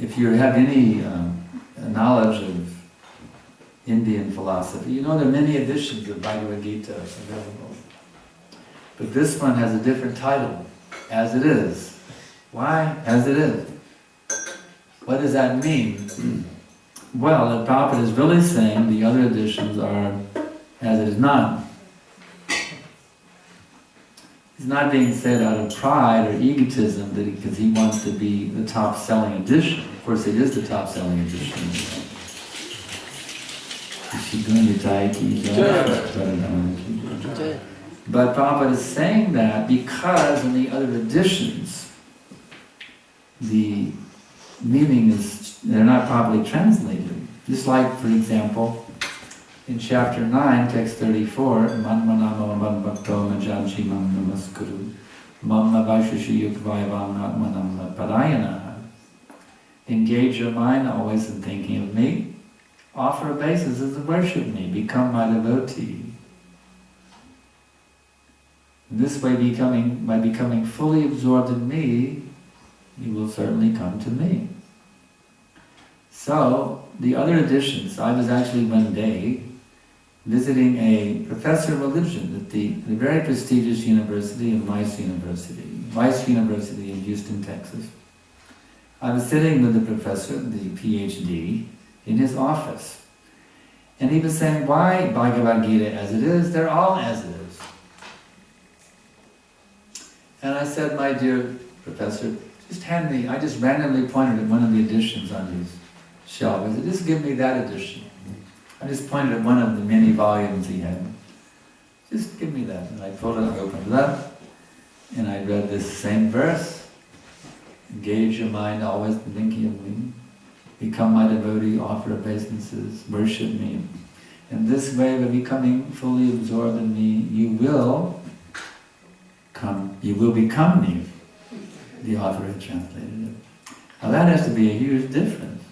if you have any knowledge of Indian philosophy, you know there are many editions of Bhagavad Gita available. But this one has a different title, As It Is. Why? As It Is. What does that mean? Well, the Prabhupada is really saying the other editions are as it is not. It's not being said out of pride or egotism because he wants to be the top-selling edition. Of course, it is the top-selling edition. But Prabhupada is saying that because in the other editions, the meaning is, they're not properly translated. Just like, for example, in chapter 9, text 34, Manmanama Bhakto Majanchi Mam Namaskuru Mamma Vaishashi Yukvaivam Atmanam Parayana. Engage your mind always in thinking of me. Offer obeisances and worship me. Become my devotee. In this way, by becoming fully absorbed in me, you will certainly come to me. So, the other editions, I was actually one day visiting a professor of religion at the very prestigious university of Rice University in Houston, Texas. I was sitting with the professor, the PhD, in his office. And he was saying, why Bhagavad Gita as it is? They're all as it is. And I said, my dear professor, just hand me, I just randomly pointed at one of the editions on his shelf. I said, just give me that edition. I just pointed at one of the many volumes he had. Just give me that. And I pulled it, I opened it up, and I read this same verse. Engage your mind always in thinking of me. Become my devotee, offer obeisances, worship me. In this way, by becoming fully absorbed in me, you will become me. The author had translated it. Now that has to be a huge difference.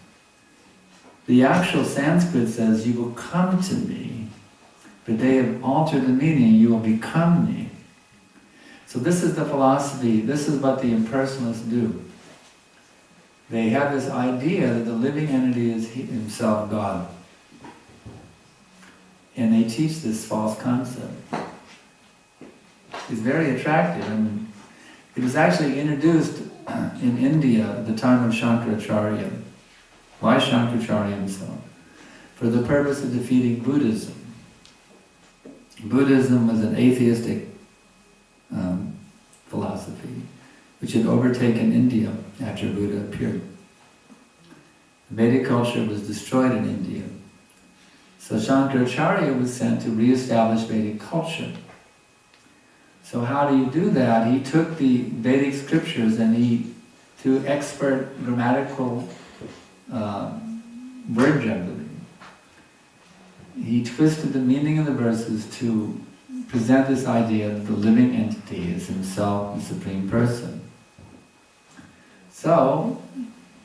The actual Sanskrit says, you will come to me, but they have altered the meaning, you will become me. So this is the philosophy, this is what the impersonalists do. They have this idea that the living entity is himself God. And they teach this false concept. It's very attractive. I mean, it was actually introduced in India at the time of Sankaracharya. Why Shankaracharya himself? For the purpose of defeating Buddhism. Buddhism was an atheistic philosophy which had overtaken India after Buddha appeared. Vedic culture was destroyed in India. So Shankaracharya was sent to re-establish Vedic culture. So how do you do that? He took the Vedic scriptures and through expert grammatical word juggling, he twisted the meaning of the verses to present this idea that the living entity is himself the Supreme Person. So,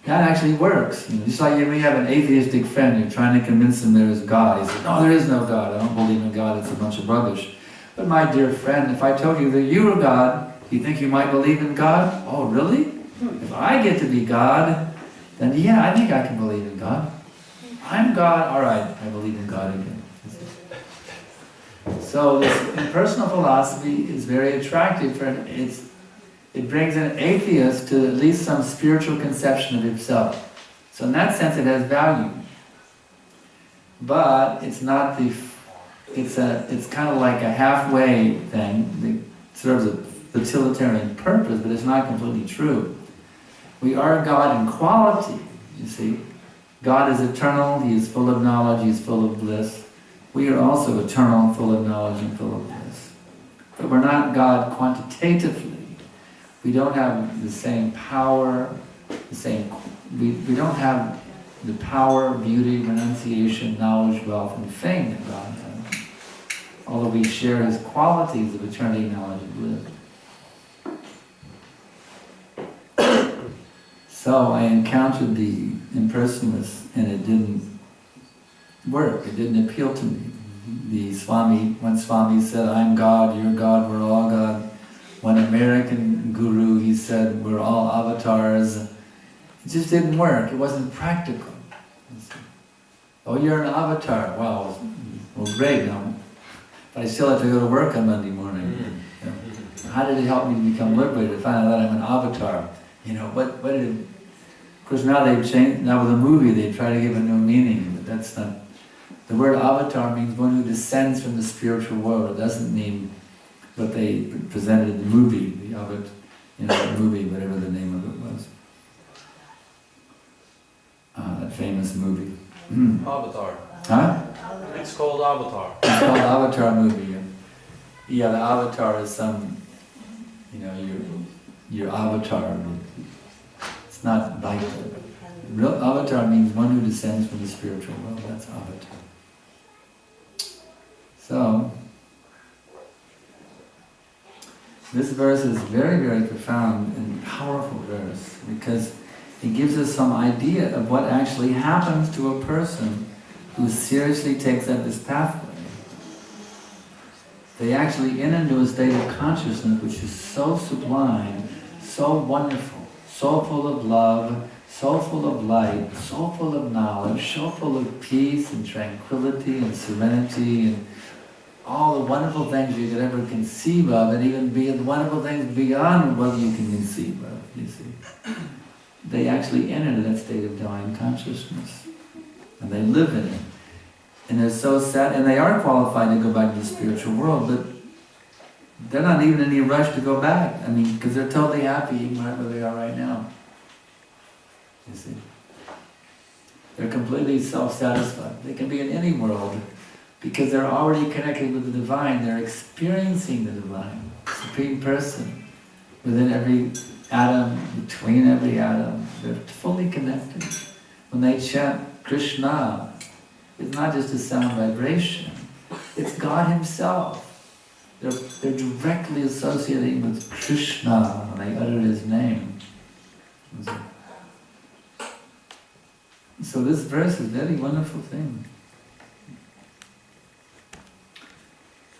that actually works. Just like when you have an atheistic friend, you're trying to convince him there is God. He says, no, there is no God. I don't believe in God. It's a bunch of rubbish. But my dear friend, if I told you that you were God, do you think you might believe in God? Oh, really? If I get to be God, then yeah, I think I can believe in God. I'm God, all right, I believe in God again. So this impersonal philosophy is very attractive. It brings an atheist to at least some spiritual conception of himself. So in that sense it has value. But it's not it's kind of like a halfway thing. It serves a utilitarian purpose, but it's not completely true. We are God in quality, you see. God is eternal, He is full of knowledge, He is full of bliss. We are also eternal, full of knowledge and full of bliss. But we're not God quantitatively. We don't have the same power, we don't have the power, beauty, renunciation, knowledge, wealth, and fame that God has. Although we share His qualities of eternity, knowledge, and bliss. So I encountered the impersonalists and it didn't work, it didn't appeal to me. When Swami said, I'm God, you're God, we're all God. One American guru, he said, we're all avatars It just didn't work. It wasn't practical. Oh, you're an avatar. Well, great. But I still have to go to work on Monday morning. You know. How did it help me to become liberated? To find out that I'm an avatar. You know, what did it... Of course, now they've changed. Now with a movie, they try to give it no meaning, but that's not. The word avatar means one who descends from the spiritual world. It doesn't mean what they presented in the movie, the movie, whatever the name of it was. That famous movie. Avatar. Huh? It's called Avatar. It's called Avatar movie. Yeah, the avatar is some, your avatar. It's not like that. Real avatar means one who descends from the spiritual world. That's avatar. So, this verse is very, very profound and powerful verse because it gives us some idea of what actually happens to a person who seriously takes up this pathway. They actually enter into a state of consciousness which is so sublime, so wonderful, so full of love, so full of light, so full of knowledge, so full of peace and tranquility and serenity and all the wonderful things you could ever conceive of, and even the wonderful things beyond what you can conceive of, you see. They actually enter into that state of divine consciousness, and they live in it. And they're so sad, and they are qualified to go back to the spiritual world, but they're not even in any rush to go back. I mean, because they're totally happy even right where they are right now. You see? They're completely self-satisfied. They can be in any world because they're already connected with the divine. They're experiencing the divine, Supreme Person, within every atom, between every atom. They're fully connected. When they chant Krishna, it's not just a sound vibration. It's God Himself. They're directly associating with Krishna when they utter His name. So this verse is a very wonderful thing.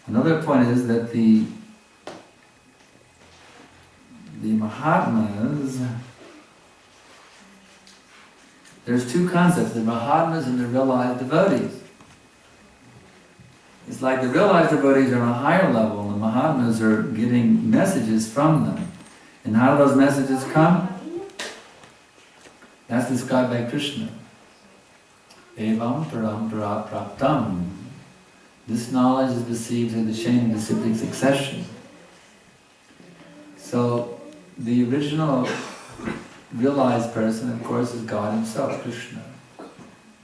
Another point is that the Mahatmas, there's two concepts, the Mahatmas and the realized devotees. It's like the realized devotees are on a higher level and the Mahatmas are getting messages from them. And how do those messages come? That's described by Krishna. Evam parampara praptam. This knowledge is received through the chain of disciplic succession. So, the original realized person, of course, is God Himself, Krishna.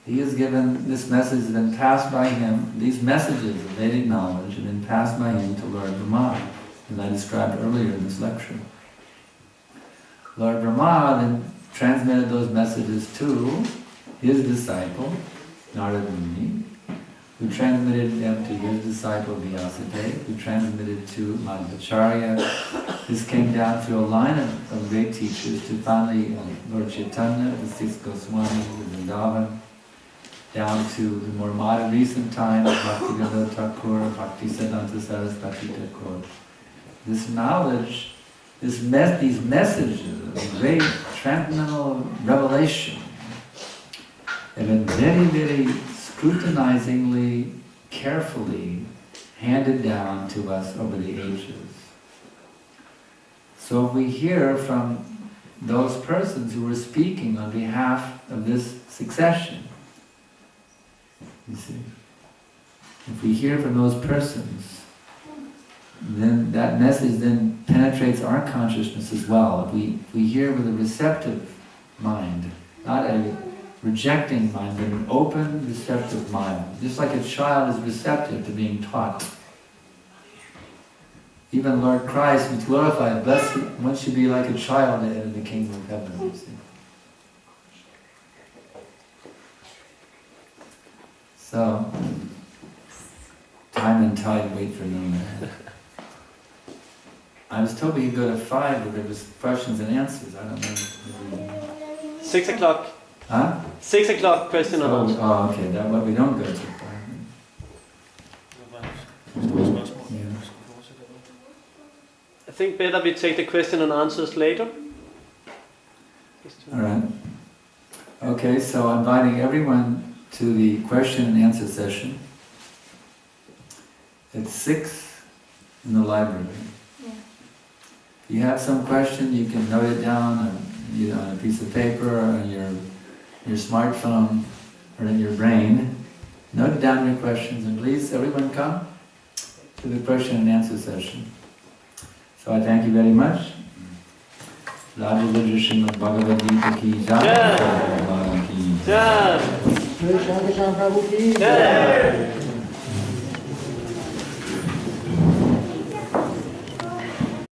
He is given, this message has been passed by Him, these messages of Vedic knowledge have been passed by Him to Lord Brahma, as I described earlier in this lecture. Lord Brahma then transmitted those messages to his disciple, Narada Muni, who transmitted them to his disciple Vyasadeva, who transmitted to Madhvacharya. This came down through a line of great teachers to finally Lord Chaitanya, the six Goswamis, the Vrindavan, down to the more modern recent times, Bhaktivinoda Thakur, Bhaktisiddhanta Saraswati Thakur. This knowledge, these messages of great transcendental revelation have been very, very scrutinizingly, carefully handed down to us over the ages. So if we hear from those persons who were speaking on behalf of this succession, you see, if we hear from those persons, then that message then penetrates our consciousness as well. If we hear with a receptive mind, not a rejecting mind, but an open, receptive mind. Just like a child is receptive to being taught. Even Lord Christ, who's glorified, blessed, one should be like a child in the kingdom of heaven, you see. So, time and tide wait for no man. I was told we could go to 5, but there was questions and answers. I don't know. 6 o'clock. Huh? 6 o'clock, question and answer. Oh, okay. That what we don't go to. Yeah. I think better we take the question and answers later. All right. Okay, so I'm inviting everyone to the question and answer session at 6 in the library. Yeah. If you have some question, you can note it down on a piece of paper or on your smartphone or in your brain. Note down your questions and please, everyone come to the question and answer session. So I thank you very much. Radha Vijay Srimad Bhagavad Gita ki jai. Jai. Bhagavad ki Jai. Sankarsana Prabhu ki Jai.